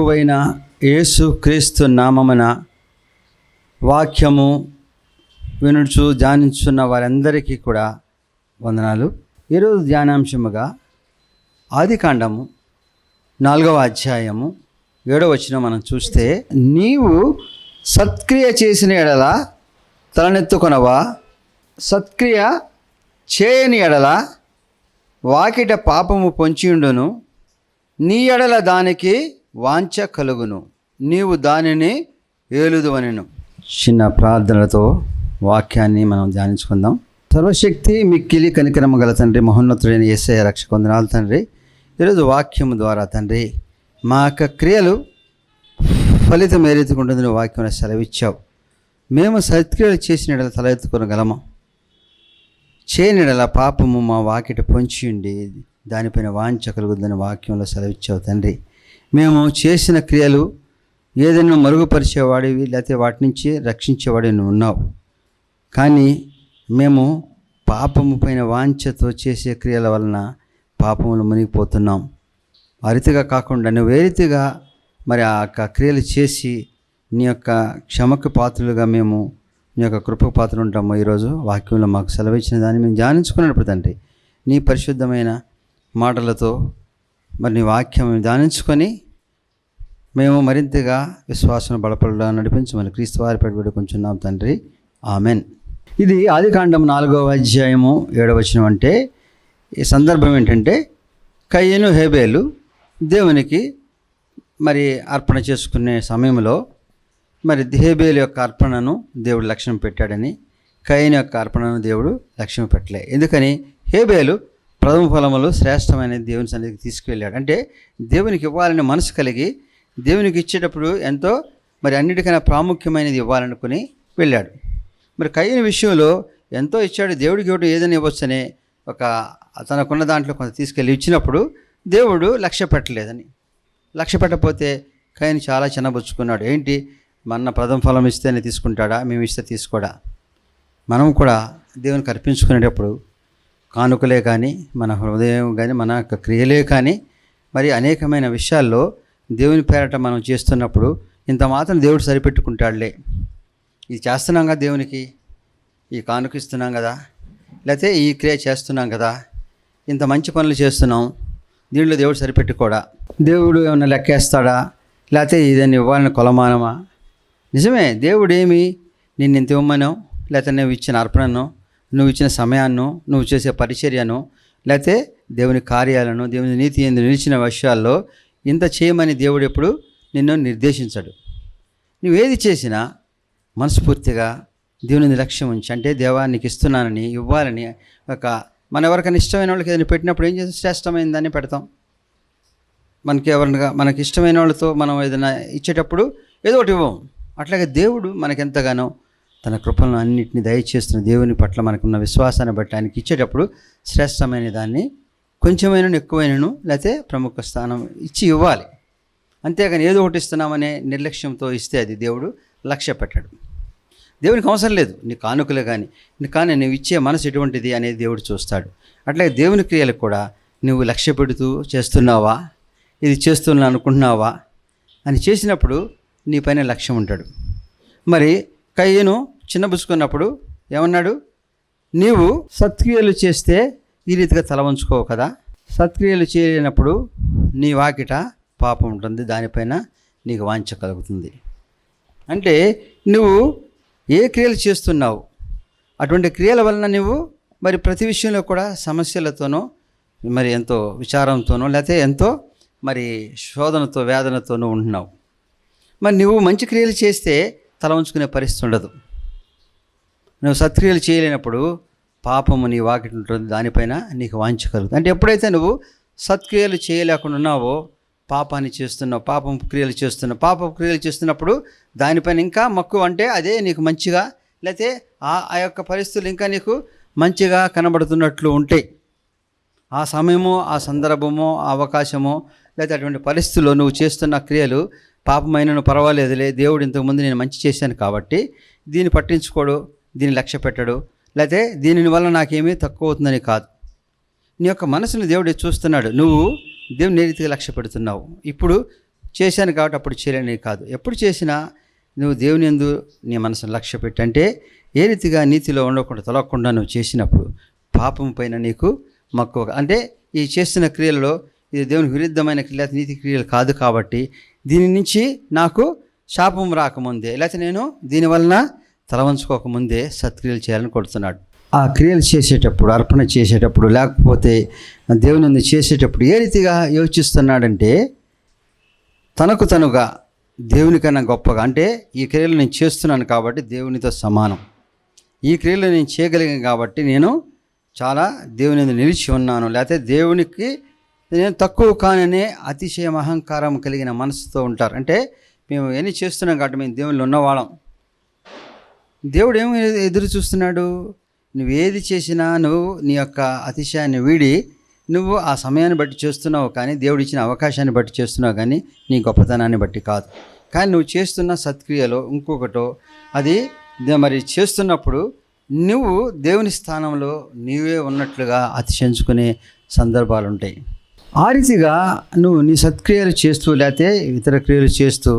ప్రభువైన యేసు క్రీస్తు నామమున వాక్యము వినుచు ధ్యానించున్న వారందరికీ కూడా వందనాలు. ఈరోజు ధ్యానాంశముగా ఆదికాండము 4వ అధ్యాయము 7వ వచనం మనం చూస్తే, నీవు సత్క్రియ చేసిన ఎడల తలనెత్తుకొనవా, సత్క్రియ చేయని ఎడల వాకిట పాపము పొంచియుండును, నీ ఎడల దానికి వాంఛ కలుగును, నీవు దానిని ఏలుదువనెను. చిన్న ప్రార్థనలతో వాక్యాన్ని మనం ధ్యానించుకుందాం. సర్వశక్తి మిక్కిలి కనికరమ గల తండ్రి, మహోన్నతుడైన యేసయ్య రక్షక వందనాలు తండ్రి. ఈరోజు వాక్యము ద్వారా తండ్రి మా యొక్క క్రియలు ఫలితం ఏ రీతిగా ఉంటుంది నువ్వు వాక్యం సెలవిచ్చావు. మేము సత్క్రియలు చేసిన ఎడల తల ఎత్తుకొనగలము, చేయని ఎడల పాపము మా వాకిట పొంచి ఉండి దానిపైన వాంఛ కలుగుద్దని వాక్యంలో సెలవిచ్చావు తండ్రి. మేము చేసిన క్రియలు ఏదైనా మరుగుపరిచేవాడివి, లేకపోతే వాటి నుంచి రక్షించేవాడివి నువ్వు ఉన్నావు. కానీ మేము పాపము పైన వాంఛతో చేసే క్రియల వలన పాపములు మునిగిపోతున్నాం. ఆ రీతిగా కాకుండా నువ్వు ఏ రీతిగా మరి ఆ యొక్క క్రియలు చేసి నీ యొక్క క్షమకు పాత్రలుగా మేము నీ యొక్క కృపకు పాత్రలు ఉంటాము. ఈరోజు వాక్యంలో మాకు సెలవిచ్చిన దాన్ని మేము ధ్యానించుకున్నప్పుడు తండ్రి, నీ పరిశుద్ధమైన మాటలతో మరి నీ వాక్యం ధ్యానించుకొని మేము మరింతగా విశ్వాసం బలపడలా నడిపించమని క్రీస్తు వారి పెట్టుబడి కొంచున్నాం తండ్రి, ఆమెన్. ఇది ఆదికాండం 4వ అధ్యాయము 7వ వచనం. అంటే ఈ సందర్భం ఏంటంటే, కయ్యను హేబేలు దేవునికి మరి అర్పణ చేసుకునే సమయంలో మరి హేబేలు యొక్క అర్పణను దేవుడు లక్ష్యం పెట్టాడని, కయ్యను యొక్క అర్పణను దేవుడు లక్ష్యం పెట్టలే. ఎందుకని? హేబేలు ప్రథమ ఫలములు శ్రేష్టమైన దేవుని సన్నిధికి తీసుకువెళ్ళాడు. అంటే దేవునికి ఇవ్వాలని మనసు కలిగి దేవునికి ఇచ్చేటప్పుడు ఎంతో మరి అన్నిటికైనా ప్రాముఖ్యమైనది ఇవ్వాలనుకుని వెళ్ళాడు. మరి కయ్యని విషయంలో ఎంతో ఇచ్చాడు, దేవుడికి ఇవ్వడం ఏదైనా ఇవ్వచ్చని ఒక తనకున్న దాంట్లో కొంత తీసుకెళ్ళి ఇచ్చినప్పుడు దేవుడు లక్ష్య పెట్టలేదని, లక్ష్య పెట్టకపోతే కయ్యని చాలా చిన్నబుచ్చుకున్నాడు. ఏంటి, మన ప్రథమ ఫలం ఇస్తేనే తీసుకుంటాడా, మేము ఇస్తే తీసుకోడా? మనం కూడా దేవునికి అర్పించుకునేటప్పుడు కానుకలే కానీ, మన హృదయం కానీ, మన యొక్క క్రియలే కానీ, మరి అనేకమైన విషయాల్లో దేవుని పేరట మనం చేస్తున్నప్పుడు ఇంత మాత్రం దేవుడు సరిపెట్టుకుంటాడులే, ఇది చేస్తున్నాం కదా దేవునికి, ఈ కానుక ఇస్తున్నాం కదా, లేకపోతే ఈ క్రియ చేస్తున్నాం కదా, ఇంత మంచి పనులు చేస్తున్నాం, దీంట్లో దేవుడు సరిపెట్టుకోడా, దేవుడు ఏమన్నా లెక్కేస్తాడా, లేకపోతే ఇదని ఇవ్వాలని కొలమానమా? నిజమే, దేవుడు ఏమి నిన్ను ఇంత ఇవ్వమనో, లేకపోతే నువ్వు ఇచ్చిన అర్పణను, నువ్వు ఇచ్చిన సమయాన్ని, నువ్వు చేసే పరిచర్యను, లేకపోతే దేవుని కార్యాలను, దేవుని నీతి ఎందు నిలిచిన విషయాల్లో ఇంత చేయమని దేవుడు ఎప్పుడు నిన్ను నిర్దేశించడు. నువ్వేది చేసినా మనస్ఫూర్తిగా దేవుని లక్ష్యం ఉంచి, అంటే దేవా నీకు ఇస్తున్నానని, ఇవ్వాలని ఒక మన ఎవరికైనా ఇష్టమైన వాళ్ళకి ఏదైనా పెట్టినప్పుడు ఏం చేస్తాం? శ్రేష్టమైన దాన్ని పెడతాం. మనకి ఇష్టమైన వాళ్ళతో మనం ఏదైనా ఇచ్చేటప్పుడు ఏదో ఒకటి ఇవ్వం. అట్లాగే దేవుడు మనకెంతగానో తన కృపలను అన్నింటినీ దయచేస్తున్న దేవుని పట్ల మనకున్న విశ్వాసాన్ని బట్టి ఆయనకి ఇచ్చేటప్పుడు శ్రేష్టమైన దాన్ని కొంచెమైనా ఎక్కువైనను లేకపోతే ప్రముఖ స్థానం ఇచ్చి ఇవ్వాలి. అంతేగాని ఏదో ఒకటి ఇస్తున్నామనే నిర్లక్ష్యంతో ఇస్తే అది దేవుడు లక్ష్య పెట్టాడు. దేవునికి అవసరం లేదు నీ కానుకలే కానీ నువ్వు ఇచ్చే మనసు ఎటువంటిది అనేది దేవుడు చూస్తాడు. అట్లాగే దేవుని క్రియలకు కూడా నువ్వు లక్ష్య పెడుతూ చేస్తున్నావా, ఇది చేస్తున్నా అనుకుంటున్నావా అని చేసినప్పుడు నీ పైన లక్ష్యం ఉంటాడు. మరి కయ్యను చిన్నబుచ్చుకున్నప్పుడు ఏమన్నాడు? నీవు సత్క్రియలు చేస్తే ఈ రీతిగా తల వంచుకోవు కదా, సత్క్రియలు చేయలేనప్పుడు నీ వాకిట పాపం ఉంటుంది, దానిపైన నీకు వాంఛ కలుగుతుంది. అంటే నువ్వు ఏ క్రియలు చేస్తున్నావు, అటువంటి క్రియల వలన నువ్వు మరి ప్రతి విషయంలో కూడా సమస్యలతోనో, మరి ఎంతో విచారంతోనో, లేకపోతే ఎంతో మరి శోధనతో వేదనతోనూ ఉంటున్నావు. మరి నువ్వు మంచి క్రియలు చేస్తే తల ఉంచుకునే పరిస్థితి ఉండదు. నువ్వు సత్క్రియలు చేయలేనప్పుడు పాపము నీ వాకిటి ఉంటుంది, దానిపైన నీకు వాంఛ కలుగుతుంది. అంటే ఎప్పుడైతే నువ్వు సత్క్రియలు చేయలేకుండా ఉన్నావో పాపాన్ని చేస్తున్నావు, పాపపు క్రియలు చేస్తున్నప్పుడు దానిపైన ఇంకా మక్కువ, అంటే అదే నీకు మంచిగా, లేకపోతే ఆ యొక్క పరిస్థితులు ఇంకా నీకు మంచిగా కనబడుతున్నట్లు ఉంటాయి. ఆ సమయము, ఆ సందర్భము, ఆ అవకాశము, లేకపోతే అటువంటి పరిస్థితుల్లో నువ్వు చేస్తున్న క్రియలు పాపమైనను పర్వాలేదులే, దేవుడు ఇంతకుముందు నేను మంచి చేశాను కాబట్టి దీన్ని పట్టించుకోడు, దీన్ని లక్ష్య పెట్టడు, లేకపోతే దీని వల్ల నాకేమీ తక్కువ అవుతుందని కాదు. నీ యొక్క మనసుని దేవుడు చూస్తున్నాడు. నువ్వు దేవుని ఏ రీతిగా లక్ష్య పెడుతున్నావు. ఇప్పుడు చేశాను కాబట్టి అప్పుడు చేయలేని కాదు. ఎప్పుడు చేసినా నువ్వు దేవుని యందు నీ మనసును లక్ష్య పెట్టి, అంటే ఏ రీతిగా నీతిలో ఉండకుండా తొలగకుండా నువ్వు చేసినప్పుడు పాపం పైన నీకు మక్కువ, అంటే ఈ చేస్తున్న క్రియలలో ఇది దేవునికి విరుద్ధమైన క్రియ, నీతి క్రియలు కాదు కాబట్టి దీని నుంచి నాకు శాపం రాకముందే, లేకపోతే నేను దీనివలన తలవంచుకోకముందే సత్క్రియలు చేయాలని కొడుతున్నాడు. ఆ క్రియలు చేసేటప్పుడు, అర్పణ చేసేటప్పుడు, లేకపోతే దేవుని యందు చేసేటప్పుడు ఏ రీతిగా యోచిస్తున్నాడంటే తనకు తనుగా దేవునికన్నా గొప్పగా, అంటే ఈ క్రియలు నేను చేస్తున్నాను కాబట్టి దేవునితో సమానం, ఈ క్రియలు నేను చేయగలిగాను కాబట్టి నేను చాలా దేవుని యందు నిలిచి ఉన్నాను, లేకపోతే దేవునికి నేను తక్కువ కాననే అతిశయం అహంకారం కలిగిన మనసుతో ఉంటారు. అంటే మేము ఎన్ని చేస్తున్నాం కాబట్టి మేము దేవుళ్ళు ఉన్నవాళ్ళం. దేవుడు ఏమి ఎదురు చూస్తున్నాడు? నువ్వేది చేసినా నువ్వు నీ యొక్క అతిశయాన్ని వీడి నువ్వు ఆ సమయాన్ని బట్టి చేస్తున్నావు, కానీ దేవుడు ఇచ్చిన అవకాశాన్ని బట్టి చేస్తున్నావు, కానీ నీ గొప్పతనాన్ని బట్టి కాదు. కానీ నువ్వు చేస్తున్న సత్క్రియలో ఇంకొకటో అది మరి చేస్తున్నప్పుడు నువ్వు దేవుని స్థానంలో నీవే ఉన్నట్లుగా అతిశయించుకునే సందర్భాలు ఉంటాయి. ఆ రీతిగా నువ్వు నీ సత్క్రియలు చేస్తూ, లేకపోతే ఇతర క్రియలు చేస్తూ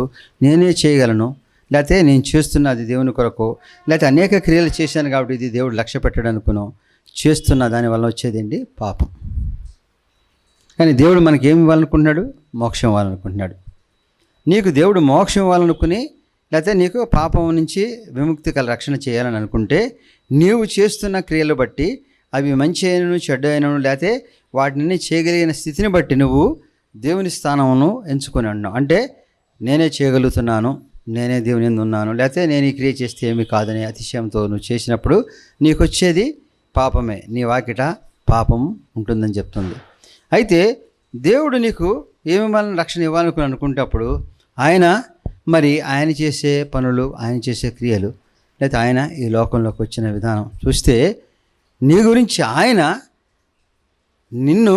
నేనే చేయగలను, లేకపోతే నేను చేస్తున్నది దేవుని కొరకు, లేకపోతే అనేక క్రియలు చేశాను కాబట్టి ఇది దేవుడు లక్ష్య పెట్టడనుకును చేస్తున్న దానివల్ల వచ్చేదండి పాపం. కానీ దేవుడు మనకి ఏమి ఇవ్వాలనుకుంటున్నాడు? మోక్షం ఇవ్వాలనుకుంటున్నాడు. నీకు దేవుడు మోక్షం ఇవ్వాలనుకుని, లేకపోతే నీకు పాపం నుంచి విముక్తి రక్షణ చేయాలని అనుకుంటే నీవు చేస్తున్న క్రియలు బట్టి అవి మంచి అయినను చెడ్డ అయినను, లేకపోతే వాటిని చేయగలిగిన స్థితిని బట్టి నువ్వు దేవుని స్థానమును ఎంచుకొని ఉన్నావు. అంటే నేనే చేయగలుగుతున్నాను, నేనే దేవుని యందు ఉన్నాను, లేకపోతే నేను ఈ క్రియ చేస్తే ఏమీ కాదనే అతిశయంతో నువ్వు చేసినప్పుడు నీకు వచ్చేది పాపమే. నీ వాకిట పాపం ఉంటుందని చెప్తుంది. అయితే దేవుడు నీకు ఏమి రక్షణ ఇవ్వాలనుకుని అనుకుంటప్పుడు ఆయన చేసే పనులు, ఆయన చేసే క్రియలు, లేకపోతే ఆయన ఈ లోకంలోకి వచ్చిన విధానం చూస్తే నీ గురించి ఆయన నిన్ను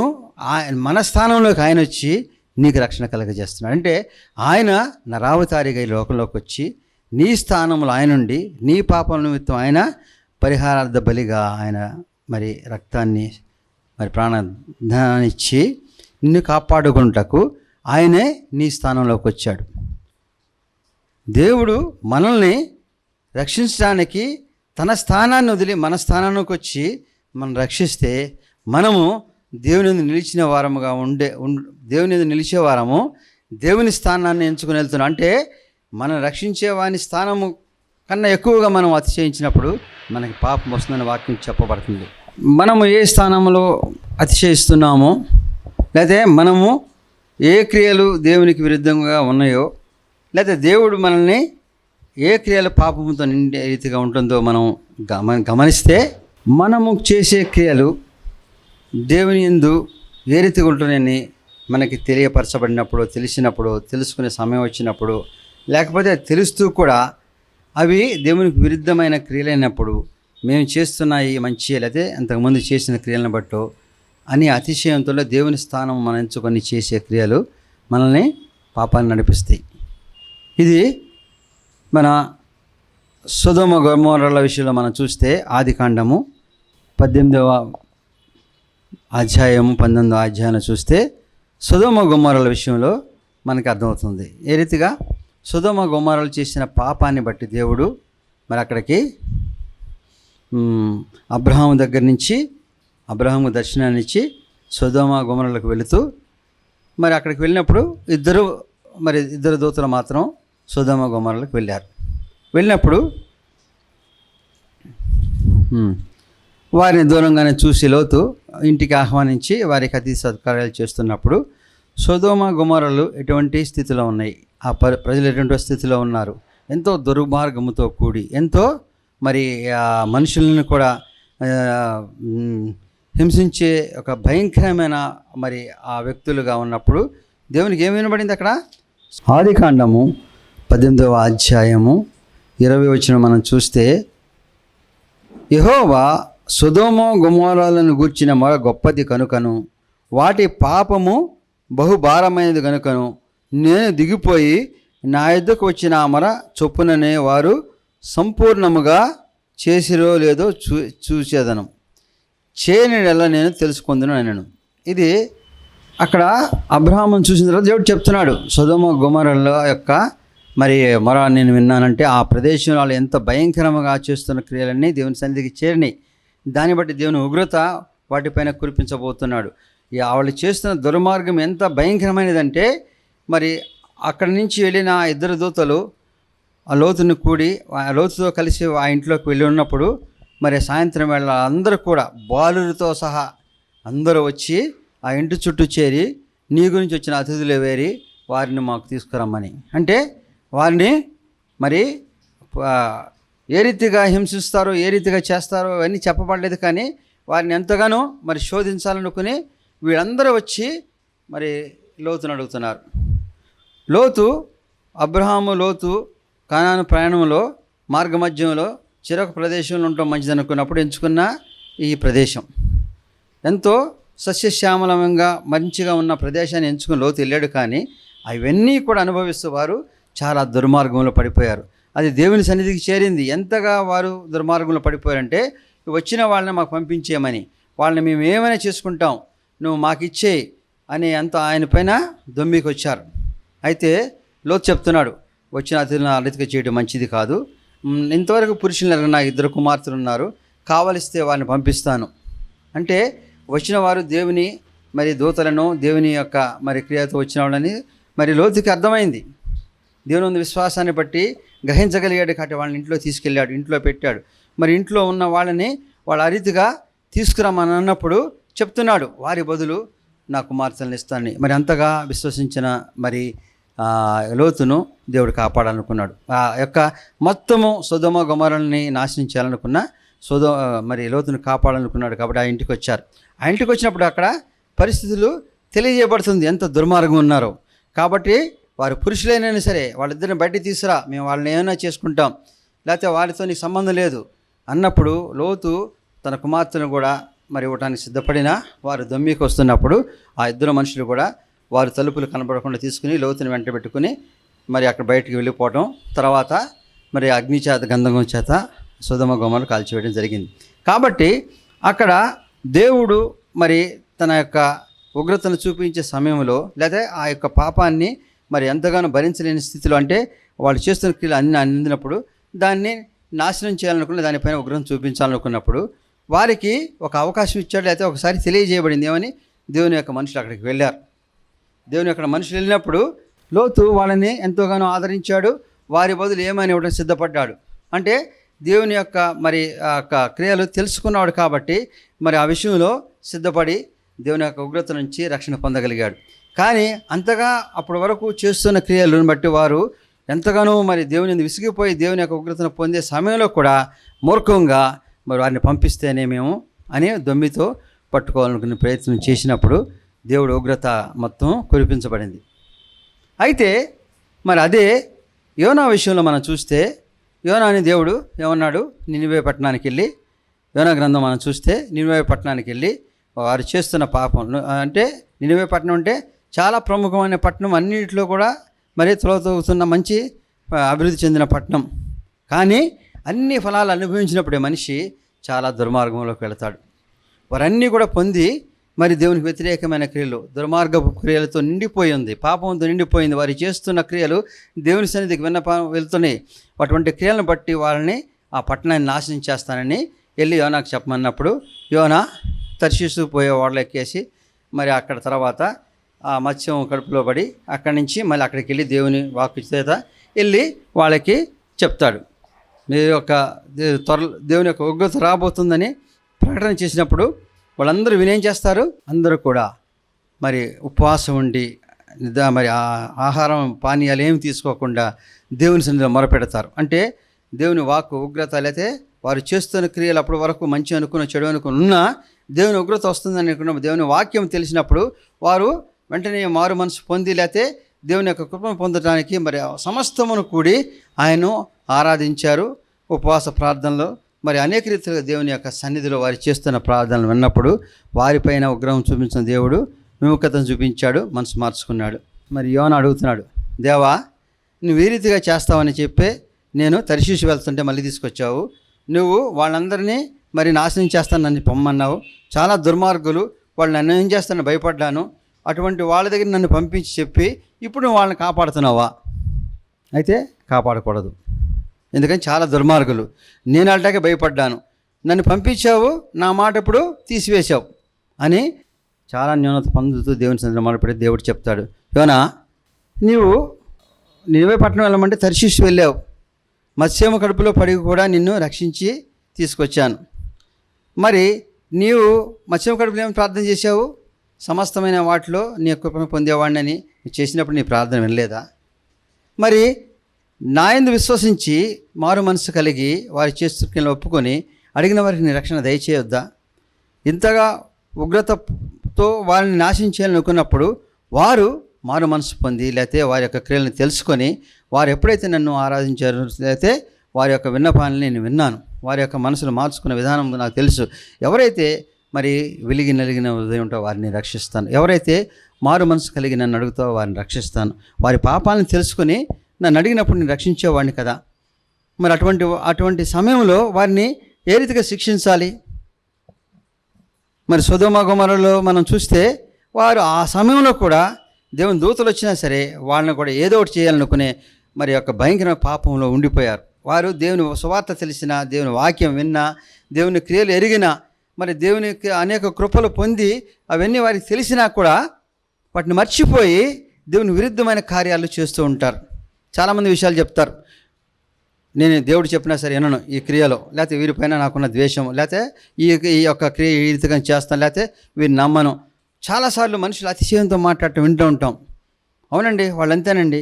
మన స్థానంలోకి ఆయన వచ్చి నీకు రక్షణ కలగజేస్తున్నాడు. అంటే ఆయన నరావతారిగా ఈ లోకంలోకి వచ్చి నీ స్థానంలో ఆయన ఉండి నీ పాపం నిమిత్తం ఆయన పరిహారార్థ బలిగా ఆయన మరి రక్తాన్ని మరి ప్రాణదానాన్ని ఇచ్చి నిన్ను కాపాడుకుంటకు ఆయనే నీ స్థానంలోకి వచ్చాడు. దేవుడు మనల్ని రక్షించడానికి తన స్థానాన్ని వదిలి మన స్థానానికి వచ్చి మనం రక్షిస్తే మనము దేవుని యందు నిలిచిన వారముగా దేవుని యందు నిలిచే వారము దేవుని స్థానాన్ని ఎంచుకుని వెళ్తున్నాం. అంటే మనం రక్షించే వాని స్థానము కన్నా ఎక్కువగా మనం అతిశయించినప్పుడు మనకి పాపం వస్తుందని వాక్యం చెప్పబడుతుంది. మనము ఏ స్థానంలో అతిశయిస్తున్నామో, లేకపోతే మనము ఏ క్రియలు దేవునికి విరుద్ధంగా ఉన్నాయో, లేకపోతే దేవుడు మనల్ని ఏ క్రియలు పాపంతో నిండే రీతిగా ఉంటుందో మనం గమనిస్తే మనము చేసే క్రియలు దేవుని యందు ఏ రీతిగా ఉంటున్నాయని మనకి తెలియపరచబడినప్పుడు, తెలిసినప్పుడు, తెలుసుకునే సమయం వచ్చినప్పుడు, లేకపోతే తెలుస్తూ కూడా అవి దేవునికి విరుద్ధమైన క్రియలైనప్పుడు మేము చేస్తున్న ఈ మంచి, లేకపోతే అంతకుముందు చేసిన క్రియలను బట్టో అని అతిశయంతో దేవుని స్థానం మనం ఎంచుకొని చేసే క్రియలు మనల్ని పాపాన్ని నడిపిస్తాయి. ఇది మన సొదొమ గొమొర్రాల విషయంలో మనం చూస్తే ఆదికాండము 18వ అధ్యాయము 19వ అధ్యాయాన్ని చూస్తే సొదొమ గొమొర్రాల విషయంలో మనకి అర్థమవుతుంది. ఏ రీతిగా సొదొమ గొమొర్రాలు చేసిన పాపాన్ని బట్టి దేవుడు మరి అక్కడికి అబ్రహాము దగ్గర నుంచి అబ్రహాము దర్శనాన్ని ఇచ్చి సొదొమ గొమొర్రాలకు వెళుతూ మరి అక్కడికి వెళ్ళినప్పుడు ఇద్దరు దూతలు మాత్రం సొదొమ గొమొర్రాలకు వెళ్ళినప్పుడు వారిని దూరంగానే చూసి లోతు ఇంటికి ఆహ్వానించి వారికి అతిథి సత్కారాలు చేస్తున్నప్పుడు సొదొమ గొమొర్రాలు ఎటువంటి స్థితిలో ఉన్నాయి, ఆ ప్రజలు ఎటువంటి స్థితిలో ఉన్నారు, ఎంతో దుర్మార్గముతో కూడి ఎంతో మరి మనుషులను కూడా హింసించే ఒక భయంకరమైన మరి ఆ వ్యక్తులుగా ఉన్నప్పుడు దేవునికి ఏమి వినబడింది అక్కడ? ఆదికాండము 18వ అధ్యాయము 20వ వచనం మనం చూస్తే యెహోవా సొదొమ గొమొర్రాలను గూర్చిన మొర గొప్పది కనుకను వాటి పాపము బహుభారమైనది కనుకను నేను దిగిపోయి నా యొద్దకు వచ్చిన ఆ మొర చొప్పుననే వారు సంపూర్ణముగా చేసిరో లేదో చూసేదను, చేయనిడలా నేను తెలుసుకుందును అనను. ఇది అక్కడ అబ్రహామును చూసిన తర్వాత దేవుడు చెప్తున్నాడు, సొదొమ గొమొర్రా యొక్క మరి మొర నేను విన్నానంటే ఆ ప్రదేశంలో వాళ్ళు ఎంత భయంకరంగా చేస్తున్న క్రియలన్నీ దేవుని సన్నిధికి చేరినాయి. దాన్ని బట్టి దేవుని ఉగ్రత వాటిపైన కురిపించబోతున్నాడు. వాళ్ళు చేస్తున్న దుర్మార్గం ఎంత భయంకరమైనదంటే మరి అక్కడి నుంచి వెళ్ళిన ఇద్దరు దూతలు ఆ లోతుని కూడి ఆ లోతుతో కలిసి ఆ ఇంట్లోకి వెళ్ళి ఉన్నప్పుడు మరి సాయంత్రం వేళ అందరూ కూడా బాలులతో సహా అందరూ వచ్చి ఆ ఇంటి చుట్టూ చేరి నీ గురించి వచ్చిన అతిథులు వేరి వారిని మాకు తీసుకురమ్మని, అంటే వారిని మరి ఏ రీతిగా హింసిస్తారో ఏ రీతిగా చేస్తారో అవన్నీ చెప్పబడలేదు. కానీ వారిని ఎంతగానో మరి శోధించాలనుకుని వీళ్ళందరూ వచ్చి మరి లోతుని అడుగుతున్నారు. లోతు కానాను ప్రయాణంలో మార్గమధ్యంలో చిరొక ప్రదేశంలో ఉండటం మంచిదనుకున్నప్పుడు ఎంచుకున్న ఈ ప్రదేశం ఎంతో సస్యశ్యామలంగా మంచిగా ఉన్న ప్రదేశాన్ని ఎంచుకుని లోతు వెళ్ళాడు. కానీ అవన్నీ కూడా అనుభవిస్తూ వారు చాలా దుర్మార్గంలో పడిపోయారు. అది దేవుని సన్నిధికి చేరింది. ఎంతగా వారు దుర్మార్గంలో పడిపోయారంటే, వచ్చిన వాళ్ళని మాకు పంపించేయమని, వాళ్ళని మేము ఏమైనా చేసుకుంటాం, నువ్వు మాకు ఇచ్చేయి అని అంత ఆయన పైన దొమ్మికి వచ్చారు. అయితే లోతు చెప్తున్నాడు, వచ్చిన అతిథులను అతిథిగా చేయడం మంచిది కాదు. ఇంతవరకు పురుషులు నాకు 2 కుమార్తెలు ఉన్నారు, కావలిస్తే వారిని పంపిస్తాను అంటే, వచ్చిన వారు దేవుని మరి దూతలను దేవుని యొక్క మరి క్రియతో వచ్చిన వాళ్ళని మరి లోతుకి అర్థమైంది. దేవుని ఉన్న విశ్వాసాన్ని బట్టి గ్రహించగలిగాడు. కాబట్టి వాళ్ళని ఇంట్లో తీసుకెళ్ళాడు, ఇంట్లో పెట్టాడు. మరి ఇంట్లో ఉన్న వాళ్ళని వాళ్ళ అరీతిగా తీసుకురమ్మని అన్నప్పుడు చెప్తున్నాడు, వారి బదులు నా కుమార్తెలను ఇస్తానని. మరి అంతగా విశ్వసించిన మరి లోతును దేవుడు కాపాడాలనుకున్నాడు. ఆ యొక్క మొత్తము సొదొమ గొమొర్రాని నాశనం చేయాలనుకున్న మరి లోతును కాపాడాలనుకున్నాడు. కాబట్టి ఆ ఇంటికి వచ్చారు. ఆ ఇంటికి వచ్చినప్పుడు అక్కడ పరిస్థితులు తెలియజేయబడుతుంది ఎంత దుర్మార్గం ఉన్నారో. కాబట్టి వారు పురుషులైనా సరే వాళ్ళిద్దరిని బయటికి తీసుకురా, మేము వాళ్ళని ఏమైనా చేసుకుంటాం, లేకపోతే వారితో నీకు సంబంధం లేదు అన్నప్పుడు లోతు తన కుమార్తెను కూడా మరి ఇవ్వడానికి సిద్ధపడినా వారు దొమ్మికి వస్తున్నప్పుడు ఆ 2 మనుషులు కూడా వారు తలుపులు కనబడకుండా తీసుకుని లోతుని వెంట పెట్టుకుని మరి అక్కడ బయటికి వెళ్ళిపోవటం, తర్వాత మరి అగ్ని చేత గంధకం చేత సొదొమ గొమొర్రా కాల్చివేయడం జరిగింది. కాబట్టి అక్కడ దేవుడు మరి తన యొక్క ఉగ్రతను చూపించే సమయంలో, లేదా ఆ యొక్క పాపాన్ని మరి ఎంతగానో భరించలేని స్థితిలో, అంటే వాళ్ళు చేస్తున్న క్రియలు అన్నీ అందినప్పుడు దాన్ని నాశనం చేయాలనుకున్న, దానిపైన ఉగ్రత చూపించాలనుకున్నప్పుడు వారికి ఒక అవకాశం ఇచ్చాడు. అయితే ఒకసారి తెలియజేయబడింది ఏమని, దేవుని యొక్క మనుషులు అక్కడికి వెళ్ళారు. దేవుని యొక్క మనుషులు వెళ్ళినప్పుడు లోతు వాళ్ళని ఎంతోగానో ఆదరించాడు. వారి బదులు ఏమని ఇవ్వడం సిద్ధపడ్డాడు. అంటే దేవుని యొక్క మరి ఆ యొక్క క్రియలు తెలుసుకున్నాడు. కాబట్టి మరి ఆ విషయంలో సిద్ధపడి దేవుని యొక్క ఉగ్రత నుంచి రక్షణ పొందగలిగాడు. కానీ అంతగా అప్పటి వరకు చేస్తున్న క్రియలను బట్టి వారు ఎంతగానో మరి దేవుని విసిగిపోయి దేవుని యొక్క ఉగ్రతను పొందే సమయంలో కూడా మూర్ఖంగా మరి వారిని పంపిస్తేనే మేము అని దొమ్మితో పట్టుకోవాలనుకునే ప్రయత్నం చేసినప్పుడు దేవుడు ఉగ్రత మొత్తం కురిపించబడింది. అయితే మరి అదే యోనా విషయంలో మనం చూస్తే, యోనాని దేవుడు ఏమన్నాడు, నినివే పట్టణానికి వెళ్ళి, యోనా గ్రంథం మనం చూస్తే నినివే పట్టణానికి వెళ్ళి వారు చేస్తున్న పాపం, అంటే నినివే పట్టణం అంటే చాలా ప్రముఖమైన పట్టణం, అన్నింటిలో కూడా మరి తొలతూగుతున్న మంచి అభివృద్ధి చెందిన పట్టణం. కానీ అన్ని ఫలాలు అనుభవించినప్పుడే మనిషి చాలా దుర్మార్గంలోకి వెళతాడు. వారన్నీ కూడా పొంది మరి దేవునికి వ్యతిరేకమైన క్రియలు, దుర్మార్గపు క్రియలతో నిండిపోయి ఉంది, పాపంతో నిండిపోయింది. వారు చేస్తున్న క్రియలు దేవుని సన్నిధికి వెళ్తున్నాయి. అటువంటి క్రియలను బట్టి వాళ్ళని ఆ పట్టణాన్ని నాశనం చేస్తానని వెళ్ళి యోనాకు చెప్పమన్నప్పుడు యోనా తర్షీసు పోయే ఓడలు ఎక్కేసి మరి అక్కడ తర్వాత ఆ మత్స్యం కడుపులో పడి అక్కడి నుంచి మళ్ళీ అక్కడికి వెళ్ళి దేవుని వాక్కు చేత వెళ్ళి వాళ్ళకి చెప్తాడు. మీ యొక్క దేవుని యొక్క ఉగ్రత రాబోతుందని ప్రకటన చేసినప్పుడు వాళ్ళందరూ వినేం చేస్తారు, అందరూ కూడా మరి ఉపవాసం ఉండి మరి ఆహారం పానీయాలు ఏమి తీసుకోకుండా దేవుని సన్నిధిలో మొరపెడతారు. అంటే దేవుని వాక్కు ఉగ్రత, లేతే వారు చేస్తున్న క్రియలు అప్పటి వరకు మంచి అనుకున్న చెడు అనుకుని ఉన్నా దేవుని ఉగ్రత వస్తుందని అనుకున్న దేవుని వాక్యం తెలిసినప్పుడు వారు వెంటనే మారు మనసు పొంది, లేతే దేవుని యొక్క కృపను పొందడానికి మరి సమస్తమును కూడి ఆయన్ను ఆరాధించారు. ఉపవాస ప్రార్థనలో మరి అనేక రీతిగా దేవుని యొక్క సన్నిధిలో వారు చేస్తున్న ప్రార్థనలు విన్నప్పుడు వారిపైన ఉగ్రహం చూపించిన దేవుడు విముఖతను చూపించాడు, మనసు మార్చుకున్నాడు. మరి యోనా అడుగుతున్నాడు, దేవా నువ్వు ఈ రీతిగా చేస్తావని చెప్పే నేను తర్షీషు వెళ్తుంటే మళ్ళీ తీసుకొచ్చావు, నువ్వు వాళ్ళందరినీ మరి నాశనం చేస్తాను నన్ను పొమ్మన్నావు, చాలా దుర్మార్గులు, వాళ్ళు నన్ను ఏం చేస్తానని భయపడ్డాను, అటువంటి వాళ్ళ దగ్గర నన్ను పంపించి చెప్పి ఇప్పుడు నువ్వు వాళ్ళని కాపాడుతున్నావా? అయితే కాపాడకూడదు. ఎందుకని చాలా దుర్మార్గులు. నేను అలాగే భయపడ్డాను, నన్ను పంపించావు, నా మాట ఇప్పుడు తీసివేశావు అని చాలా న్యూనత పొందుతూ దేవుని సన్నిధిలో మొదలుపెట్టి దేవుడు చెప్తాడు, యోనా నీవు నినివే పట్టణం వెళ్ళమంటే తర్షీషు వెళ్ళావు, మత్స్యము కడుపులో పడి కూడా నిన్ను రక్షించి తీసుకొచ్చాను. మరి నీవు మత్స్యము కడుపులో ఏమి ప్రార్థన చేశావు? సమస్తమైన వాటిలో నీ కృపను పొందేవాడిని చేసినప్పుడు నీ ప్రార్థన వినలేదా? మరి నా యందు విశ్వసించి మారు మనసు కలిగి వారి చేస్తున్న ఒప్పుకొని అడిగిన వారికి నీ రక్షణ దయచేయొద్దా? ఇంతగా ఉగ్రతతో వారిని నాశనం చేయాలని అనుకున్నప్పుడు వారు మారు మనసు పొంది లేకపోతే వారి యొక్క క్రియలను తెలుసుకొని వారు ఎప్పుడైతే నన్ను ఆరాధించారో లేకపోతే వారి యొక్క విన్నపాన్ని నేను విన్నాను, వారి యొక్క మనసును మార్చుకున్న విధానం నాకు తెలుసు. ఎవరైతే మరి వెలిగి నలిగిన హృదయం ఉంటో వారిని రక్షిస్తాను, ఎవరైతే మారు మనసు కలిగి నన్ను అడుగుతావో వారిని రక్షిస్తాను. వారి పాపాలను తెలుసుకొని నన్ను అడిగినప్పుడు నేను రక్షించేవాడిని కదా. మరి అటువంటి సమయంలో వారిని ఏ రీతిగా శిక్షించాలి? మరి సొదొమ గొమొర్రాలో మనం చూస్తే వారు ఆ సమయంలో కూడా దేవుని దూతలు వచ్చినా సరే వాళ్ళని కూడా ఏదో ఒకటి చేయాలనుకునే మరి యొక్క భయంకరమైన పాపంలో ఉండిపోయారు. వారు దేవుని సువార్త తెలిసిన, దేవుని వాక్యం విన్నా, దేవుని క్రియలు ఎరిగినా, మరి దేవునికి అనేక కృపలు పొంది అవన్నీ వారికి తెలిసినా కూడా వాటిని మర్చిపోయి దేవుని విరుద్ధమైన కార్యాలు చేస్తూ ఉంటారు. చాలామంది విషయాలు చెప్తారు, నేను దేవుడు చెప్పినా సరే వినను ఈ క్రియలో, లేకపోతే వీరిపైన నాకున్న ద్వేషం, లేకపోతే ఈ యొక్క క్రియ ఈ రీతిగా చేస్తాను, లేకపోతే వీరిని నమ్మను. చాలాసార్లు మనుషులు అతిశయంతో మాట్లాడటం వింటూ ఉంటాం. అవునండి, వాళ్ళు అంతేనండి.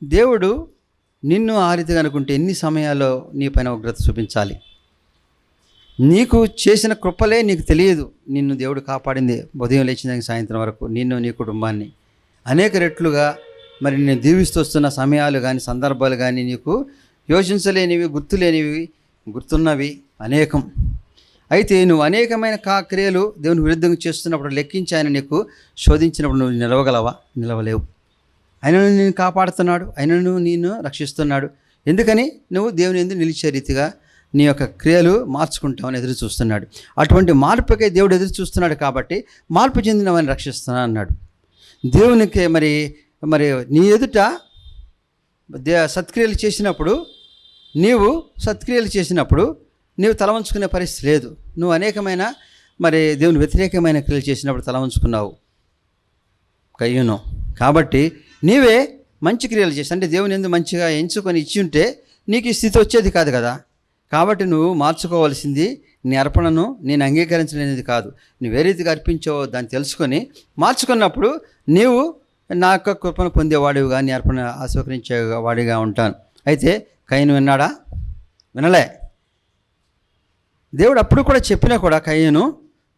దేవుడు నిన్ను ఆ రీతిగా అనుకుంటే ఎన్ని సమయాల్లో నీ పైన ఉగ్రత చూపించాలి? నీకు చేసిన కృపలే నీకు తెలియదు. నిన్ను దేవుడు కాపాడింది ఉదయం లేచిన సాయంత్రం వరకు, నిన్ను నీ కుటుంబాన్ని అనేక రెట్లుగా మరి నేను దీవిస్తూ వస్తున్న సమయాలు కానీ సందర్భాలు కానీ నీకు యోచించలేనివి, గుర్తులేనివి, గుర్తున్నవి అనేకం. అయితే నువ్వు అనేకమైన క్రియలు దేవుని విరుద్ధంగా చేస్తున్నప్పుడు లెక్కించి ఆయన నీకు శోధించినప్పుడు నువ్వు నిలవగలవా? నిలవలేవు. ఆయనను నేను కాపాడుతున్నాడు, ఆయనను నేను రక్షిస్తున్నాడు. ఎందుకని? నువ్వు దేవుని యందు నిలిచే రీతిగా నీ యొక్క క్రియలు మార్చుకుంటామని ఎదురు చూస్తున్నాడు. అటువంటి మార్పుకై దేవుడు ఎదురు చూస్తున్నాడు కాబట్టి మార్పు చెందిన వారిని రక్షిస్తున్నా అన్నాడు. దేవునికి మరి నీ ఎదుట సత్క్రియలు చేసినప్పుడు నీవు తల వంచుకునే పరిస్థితి లేదు. నువ్వు అనేకమైన మరి దేవుని వ్యతిరేకమైన క్రియలు చేసినప్పుడు తల వంచుకున్నావు కయ్యూను. కాబట్టి నీవే మంచి క్రియలు చేసి అంటే దేవుని యందు మంచిగా ఎంచుకొని ఇచ్చి ఉంటే నీకు ఈ స్థితి వచ్చేది కాదు కదా. కాబట్టి నువ్వు మార్చుకోవాల్సింది నీ అర్పణను నేను అంగీకరించలేనిది కాదు. నువ్వు ఏ రీతిగా అర్పించావో దాన్ని తెలుసుకొని మార్చుకున్నప్పుడు నీవు నా యొక్క కృపను పొందేవాడివిగా, నీ అర్పణ ఆస్వీకరించేవాడిగా ఉంటాను. అయితే కయ్యూను విన్నాడా? వినలే. దేవుడు అప్పుడు కూడా చెప్పినా కూడా కయ్యూను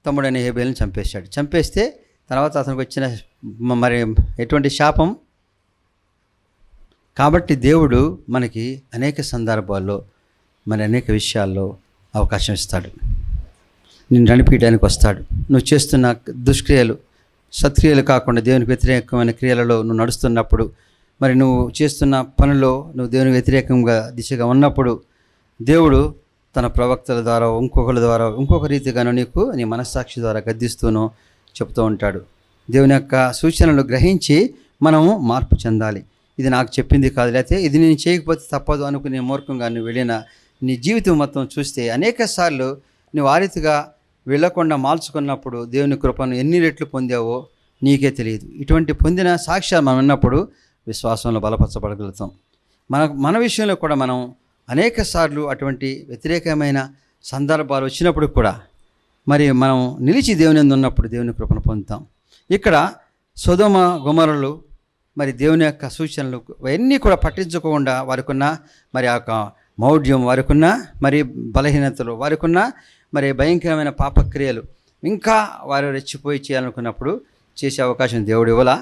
తమ్ముడైన హేబేలుని చంపేశాడు. చంపేస్తే తర్వాత అతనికి వచ్చిన మరి ఎటువంటి శాపం. కాబట్టి దేవుడు మనకి అనేక సందర్భాల్లో మరి అనేక విషయాల్లో అవకాశం ఇస్తాడు. నిన్ను నడిపించడానికి వస్తాడు. నువ్వు చేస్తున్న దుష్క్రియలు, సత్క్రియలు కాకుండా దేవునికి వ్యతిరేకమైన క్రియలలో నువ్వు నడుస్తున్నప్పుడు, మరి నువ్వు చేస్తున్న పనుల్లో నువ్వు దేవునికి వ్యతిరేకంగా దిశగా ఉన్నప్పుడు దేవుడు తన ప్రవక్తల ద్వారా ఇంకొకరి ద్వారా ఇంకొక రీతిగాను నీకు నీ మనస్సాక్షి ద్వారా గద్దిస్తూనూ చెప్తూ ఉంటాడు. దేవుని యొక్క సూచనలు గ్రహించి మనము మార్పు చెందాలి. ఇది నాకు చెప్పింది కాదు, లేకపోతే ఇది నేను చేయకపోతే తప్పదు అనుకునే మూర్ఖంగా నువ్వు వెళ్ళిన నీ జీవితం మొత్తం చూస్తే అనేక సార్లు నువ్వు ఆ రీతిగా వెళ్ళకుండా మార్చుకున్నప్పుడు దేవుని కృపను ఎన్ని రెట్లు పొందావో నీకే తెలియదు. ఇటువంటి పొందిన సాక్ష్యాలు మనం ఉన్నప్పుడు విశ్వాసంలో బలపరచబడగలుగుతాం. మన విషయంలో కూడా మనం అనేక సార్లు అటువంటి వ్యతిరేకమైన సందర్భాలు వచ్చినప్పుడు కూడా మరి మనం నిలిచి దేవుని యందు ఉన్నప్పుడు దేవుని కృపను పొందుతాం. ఇక్కడ సొదొమ గొమొర్రాలు మరి దేవుని యొక్క సూచనలు అవన్నీ కూడా పట్టించుకోకుండా వారికున్న మరి ఆ యొక్క మౌఢ్యం, వారికున్న మరి బలహీనతలు, వారికున్న మరి భయంకరమైన పాపక్రియలు ఇంకా వారు రెచ్చిపోయి చేయాలనుకున్నప్పుడు చేసే అవకాశం దేవుడు ఇవ్వలా.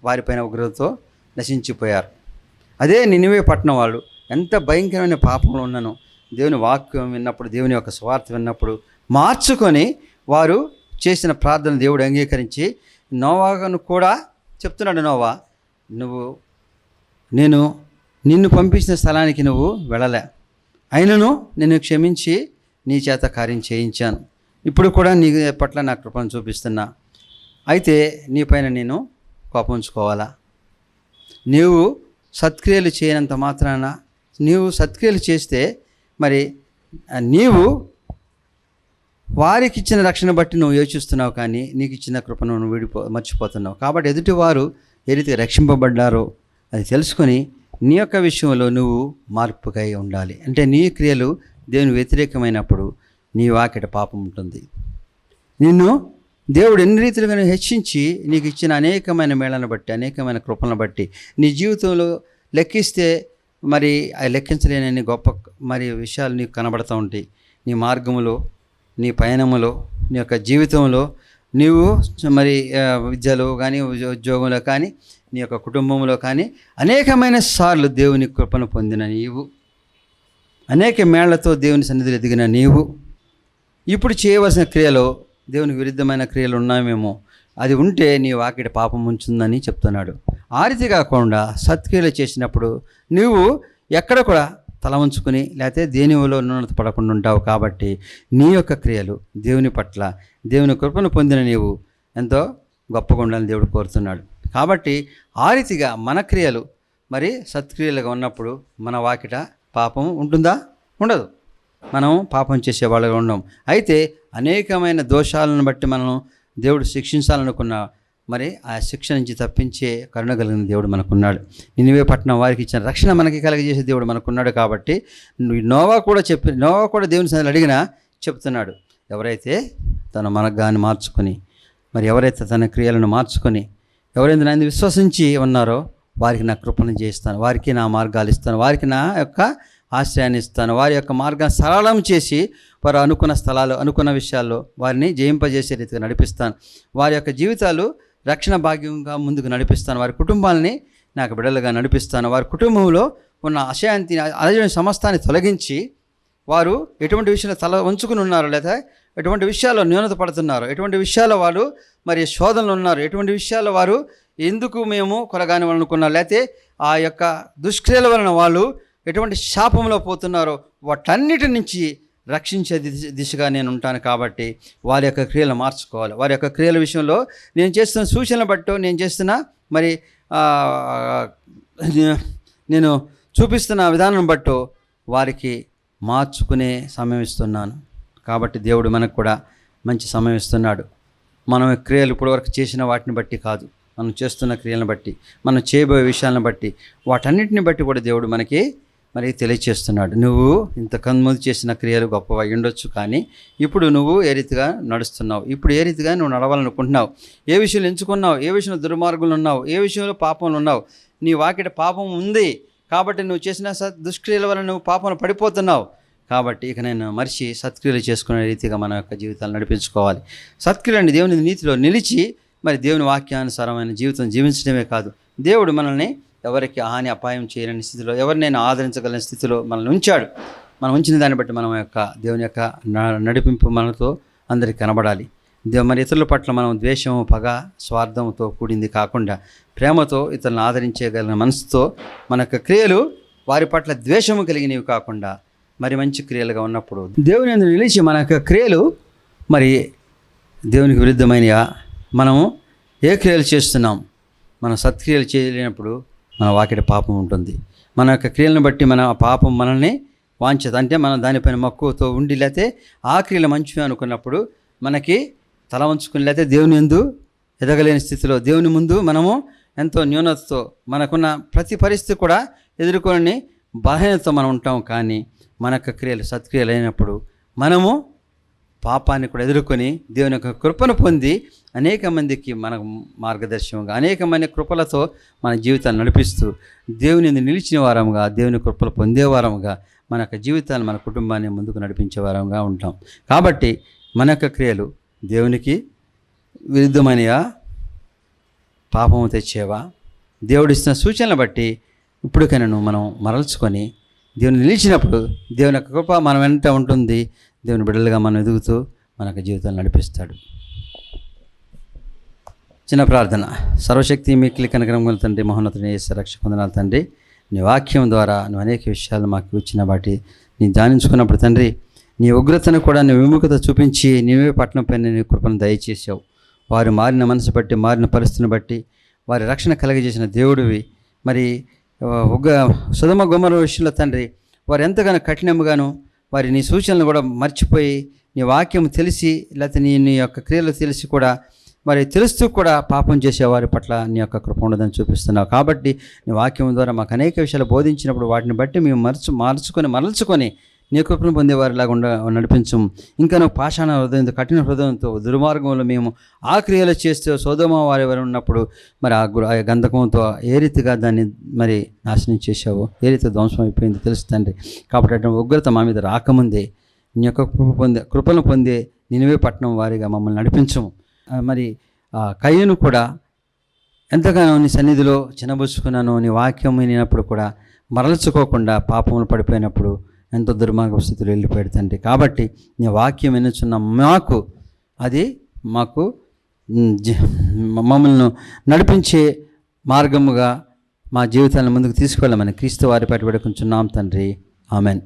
వారిపైన ఉగ్రతతో నశించిపోయారు. అదే నినివే పట్టణం వాళ్ళు ఎంత భయంకరమైన పాపంలో ఉన్నానో దేవుని వాక్యం విన్నప్పుడు, దేవుని యొక్క స్వార్థ విన్నప్పుడు మార్చుకొని వారు చేసిన ప్రార్థన దేవుడు అంగీకరించి నోవాను కూడా చెప్తున్నాడు, నోవా నేను నిన్ను పంపించిన స్థలానికి నువ్వు వెళ్ళలే, అయినను నిన్ను క్షమించి నీ చేత కార్యం చేయించాను. ఇప్పుడు కూడా నీ పట్ల నా కృపను చూపిస్తున్నా. అయితే నీ పైన నేను కోపం ఉంచుకోవాలా? నీవు సత్క్రియలు చేయనంత మాత్రాన, నీవు సత్క్రియలు చేస్తే మరి నీవు వారికి ఇచ్చిన రక్షణ బట్టి నువ్వు యోచిస్తున్నావు, కానీ నీకు ఇచ్చిన కృపను నువ్వు మర్చిపోతున్నావు. కాబట్టి ఎదుటివారు ఏ రీతిగా రక్షింపబడ్డారో అది తెలుసుకొని నీ యొక్క విషయంలో నువ్వు మార్పుకై ఉండాలి. అంటే నీ క్రియలు దేవుని వ్యతిరేకమైనప్పుడు నీ వాకిట పాపం ఉంటుంది. నిన్ను దేవుడు ఎన్ని రీతిలుగా హెచ్చించి నీకు ఇచ్చిన అనేకమైన మేళను బట్టి, అనేకమైన కృపలను బట్టి నీ జీవితంలో లెక్కిస్తే మరి అవి లెక్కించలేనన్ని గొప్ప మరి విషయాలు నీకు కనబడుతూ ఉంటాయి. నీ మార్గములో, నీ పయనములో, నీ యొక్క జీవితంలో నీవు మరి విద్యలో కానీ, ఉద్యోగంలో కానీ, నీ యొక్క కుటుంబంలో కానీ అనేకమైన సార్లు దేవుని కృపను పొందిన నీవు, అనేక మేళ్లతో దేవుని సన్నిధిలో ఎదిగిన నీవు ఇప్పుడు చేయవలసిన క్రియలో దేవునికి విరుద్ధమైన క్రియలు ఉన్నామేమో, అది ఉంటే నీ వాకిట పాపం ఉంచుందని చెప్తున్నాడు. ఆ రీతి కాకుండా సత్క్రియలు చేసినప్పుడు నువ్వు ఎక్కడ కూడా తల ఉంచుకుని లేకపోతే దేనిలో న్యూనత పడకుండా ఉంటావు. కాబట్టి నీ యొక్క క్రియలు దేవుని పట్ల, దేవుని కృపను పొందిన నీవు ఎంతో గొప్పగా ఉండాలని దేవుడు కోరుతున్నాడు. కాబట్టి ఆ రీతిగా మన క్రియలు మరి సత్క్రియలుగా ఉన్నప్పుడు మన వాకిట పాపం ఉంటుందా? ఉండదు. మనం పాపం చేసేవాళ్ళగా ఉన్నాం. అయితే అనేకమైన దోషాలను బట్టి మనం దేవుడు శిక్షించాలనుకున్న మరి ఆ శిక్ష నుంచి తప్పించే కరుణ కలిగిన దేవుడు మనకున్నాడు. నినివే పట్టణం వారికి ఇచ్చిన రక్షణ మనకి కలగజేసే దేవుడు మనకున్నాడు. కాబట్టి నోవా కూడా దేవుని సన్నిధిలో అడిగినా చెప్తున్నాడు, ఎవరైతే తన మార్గాన్ని మార్చుకొని, మరి ఎవరైతే తన క్రియలను మార్చుకొని, ఎవరైతే నన్ను విశ్వసించి ఉన్నారో వారికి నా కృపను చేస్తాను, వారికి నా మార్గాలు ఇస్తాను, వారికి నా యొక్క ఆశ్రయాన్ని ఇస్తాను, వారి యొక్క మార్గాన్ని సరళం చేసి వారు అనుకున్న స్థలాలు, అనుకున్న విషయాల్లో వారిని జయింపజేసే రీతిగా నడిపిస్తాను, వారి యొక్క జీవితాలు రక్షణ భాగ్యంగా ముందుకు నడిపిస్తాను, వారి కుటుంబాలని నాకు బిడ్డలుగా నడిపిస్తాను, వారి కుటుంబంలో ఉన్న అశాంతి, అలజడి సమస్తాన్ని తొలగించి వారు ఎటువంటి విషయంలో తల ఉంచుకుని ఉన్నారో, లేదా ఎటువంటి విషయాల్లో న్యూనత పడుతున్నారు, ఎటువంటి విషయాల్లో వారు మరి శోధనలు ఉన్నారు, ఎటువంటి విషయాల్లో వారు ఎందుకు మేము కొరగాని అనుకున్నారు, లేకపోతే ఆ యొక్క దుష్క్రియల వలన వాళ్ళు ఎటువంటి శాపంలో పోతున్నారో వాటన్నిటి నుంచి రక్షించే దిశగా నేను ఉంటాను. కాబట్టి వారి యొక్క క్రియలు మార్చుకోవాలి. వారి యొక్క క్రియల విషయంలో నేను చేస్తున్న సూచనలు బట్టో, నేను చేస్తున్న మరి నేను చూపిస్తున్న విధానం బట్టో వారికి మార్చుకునే సమయం ఇస్తున్నాను. కాబట్టి దేవుడు మనకు కూడా మంచి సమయం ఇస్తున్నాడు. మనం క్రియలు ఇప్పటివరకు చేసిన వాటిని బట్టి కాదు, మనం చేస్తున్న క్రియలను బట్టి, మనం చేయబోయే విషయాలను బట్టి, వాటన్నిటిని బట్టి కూడా దేవుడు మనకి మరి తెలియచేస్తున్నాడు. నువ్వు ఇంతకుముందు చేసిన క్రియలు గొప్పగా ఉండొచ్చు, కానీ ఇప్పుడు నువ్వు ఏ రీతిగా నడుస్తున్నావు, ఇప్పుడు ఏ రీతిగా నువ్వు నడవాలనుకుంటున్నావు, ఏ విషయంలో ఎంచుకున్నావు, ఏ విషయంలో దుర్మార్గులు ఉన్నావు, ఏ విషయంలో పాపంలో ఉన్నావు. నీ వాకిట పాపం ఉంది కాబట్టి నువ్వు చేసిన దుష్క్రియల వల్ల నువ్వు పాపంలో పడిపోతున్నావు. కాబట్టి ఇక నేను మరిచి సత్క్రియలు చేసుకునే రీతిగా మన యొక్క జీవితాలు నడిపించుకోవాలి. సత్క్రియలని దేవుని నీతిలో నిలిచి మరి దేవుని వాక్యానుసారమైన జీవితం జీవించడమే కాదు, దేవుడు మనల్ని ఎవరికి హాని అపాయం చేయలేని స్థితిలో, ఎవరినైనా ఆదరించగలిగిన స్థితిలో మనల్ని ఉంచాడు. మనం ఉంచిన దాన్ని బట్టి మనం యొక్క దేవుని యొక్క నడిపింపు మనతో అందరికీ కనబడాలి. మరి ఇతరుల పట్ల మనం ద్వేషము, పగ, స్వార్థంతో కూడింది కాకుండా ప్రేమతో ఇతరులను ఆదరించగలిగిన మనసుతో మన యొక్క క్రియలు వారి పట్ల ద్వేషము కలిగినవి కాకుండా మరి మంచి క్రియలుగా ఉన్నప్పుడు దేవుని యందు నిలిచి మన యొక్క క్రియలు మరి దేవునికి విరుద్ధమైనయా, మనము ఏ క్రియలు చేస్తున్నాం, మనం సత్క్రియలు చేయలేనప్పుడు మన వాకిట పాపం ఉంటుంది. మన యొక్క క్రియలను బట్టి మన పాపం మనల్ని వాంఛత, అంటే మనం దానిపైన మక్కువతో ఉండి లేకపోతే ఆ క్రియలు మంచివి అనుకున్నప్పుడు మనకి తల వంచుకుని లేకపోతే దేవుని యందు ఎదగలేని స్థితిలో, దేవుని ముందు మనము ఎంతో న్యూనతతో, మనకున్న ప్రతి పరిస్థితి కూడా ఎదుర్కొని బలహీనతతో మనం ఉంటాం. కానీ మన యొక్క క్రియలు సత్క్రియలు అయినప్పుడు మనము పాపాన్ని కూడా ఎదుర్కొని దేవుని యొక్క కృపను పొంది అనేక మందికి మన మార్గదర్శనంగా, అనేక మంది కృపలతో మన జీవితాన్ని నడిపిస్తూ దేవుని నిలిచిన వారముగా, దేవుని కృపలు పొందేవారముగా మన యొక్క జీవితాన్ని, మన కుటుంబాన్ని ముందుకు నడిపించే వారంగా ఉంటాం. కాబట్టి మన యొక్క క్రియలు దేవునికి విరుద్ధమైనయా, పాపము తెచ్చేవా, దేవుడిస్తున్న సూచనలు బట్టి ఇప్పటికైనా మనం మరల్చుకొని దేవుని నిలిచినప్పుడు దేవుని యొక్క కృప మన వెంట ఉంటుంది. దేవుని బిడ్డలుగా మనం ఎదుగుతూ మన యొక్క జీవితాన్ని నడిపిస్తాడు. చిన్న ప్రార్థన. సర్వశక్తి మిక్కిలి కనికరముగల తండ్రి, మహోన్నతుని యేసు రక్షక వందనాలు తండ్రి. నీ వాక్యం ద్వారా నువ్వు అనేక విషయాలు మాకు ఇచ్చిన వాటి నీ ధ్యానించుకున్నప్పుడు తండ్రి, నీ ఉగ్రతను కూడా నీ విముఖత చూపించి నీవే పట్టణం పైన నీ కృపను దయచేసావు. వారు మారిన మనసు బట్టి, మారిన పరిస్థితిని బట్టి వారి రక్షణ కలగజేసిన దేవుడివి. మరి సొదొమ గొమొర్రా విషయంలో తండ్రి వారు ఎంతగానో కఠినముగాను వారి నీ సూచనలు కూడా మర్చిపోయి నీ వాక్యం తెలిసి లేకపోతే నీ యొక్క క్రియలు తెలిసి కూడా మరి తెలుస్తూ కూడా పాపం చేసేవారి పట్ల నీ యొక్క కృప ఉండదని చూపిస్తున్నావు. కాబట్టి నీ వాక్యం ద్వారా మాకు అనేక విషయాలు బోధించినప్పుడు వాటిని బట్టి మేము మరల్చుకొని నీ కృపను పొందేవారిలాగా నడిపించము. ఇంకా నువ్వు పాషాణ హృదయంతో కఠిన హృదయంతో దుర్మార్గంలో మేము ఆ క్రియలు చేస్తూ సొదొమ వారి ఉన్నప్పుడు మరి ఆ గంధకంతో ఏ రీతిగా దాన్ని మరి నాశనం చేశావో, ఏ రీతి ధ్వంసం అయిపోయింది తెలుసు తండ్రి. కాబట్టి అటువంటి ఉగ్రత మా మీద రాకముందే నీ యొక్క కృపను పొందే నినివే పట్టణం వారిగా మమ్మల్ని నడిపించము. మరి కయ్యను కూడా ఎంతగానో నీ సన్నిధిలో చిన్నబుచ్చుకున్నాను, నీ వాక్యం వినినప్పుడు కూడా మరల్చుకోకుండా పాపములు పడిపోయినప్పుడు ఎంతో దుర్మార్గ స్థితిలో వెళ్ళిపోయాడు తండ్రి. కాబట్టి నీ వాక్యం వినుచున్న మాకు మమ్మల్ని నడిపించే మార్గముగా మా జీవితాలను ముందుకు తీసుకెళ్ళమని క్రీస్తు వారి పేట వేడుకుంటున్నాం తండ్రి. ఆమెన్.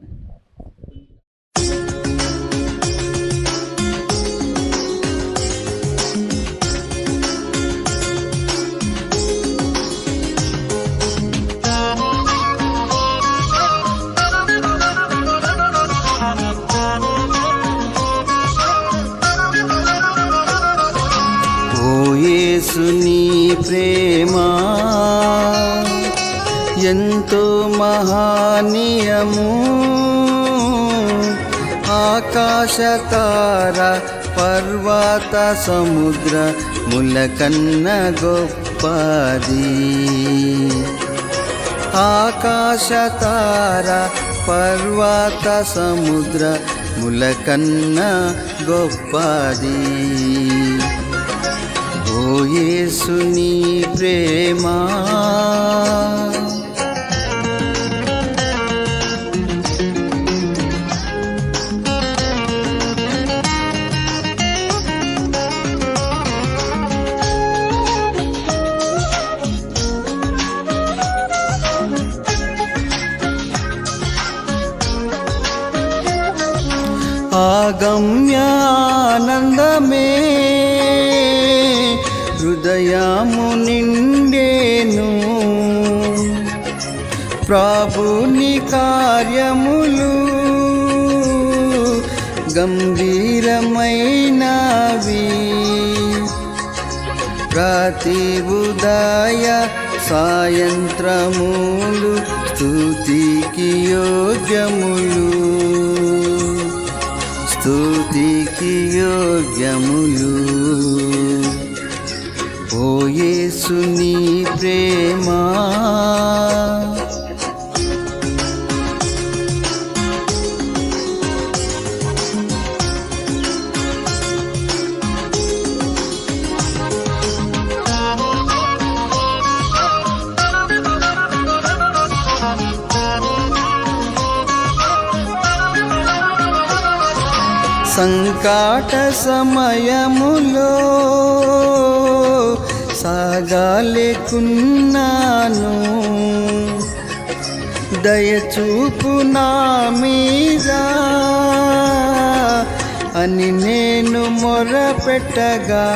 యేసుని ప్రేమ ఎంతో మహనీయము, ఆకాశతార పర్వత సముద్ర ములకన్న గొప్పది. ఆకాశతార పర్వత సముద్ర ములకన్న గొప్పది. ఓ యేసుని ప్రేమ ఆగమ్యానందమే హృదయము నిండేను, ప్రభుని కార్యములు గంభీరమైనవి. ప్రతి ఉదయ సాయంత్రములు స్తుతికి యోగ్యములు, స్తుతికి యోగ్యములు. ఓ యేసుని ప్రేమ సంకట సమయములో సాగాలేకున్నాను, దయచూపు నా మీద అని నేను మొరపెట్టగా,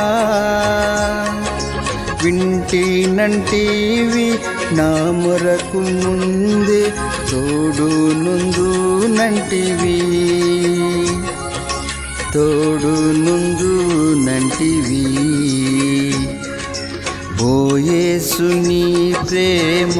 వింటినంటివి నా మొరకు ముందే తోడు నుందునంటివి, తోడు నుందునంటివి. ఓ యేసుని ప్రేమ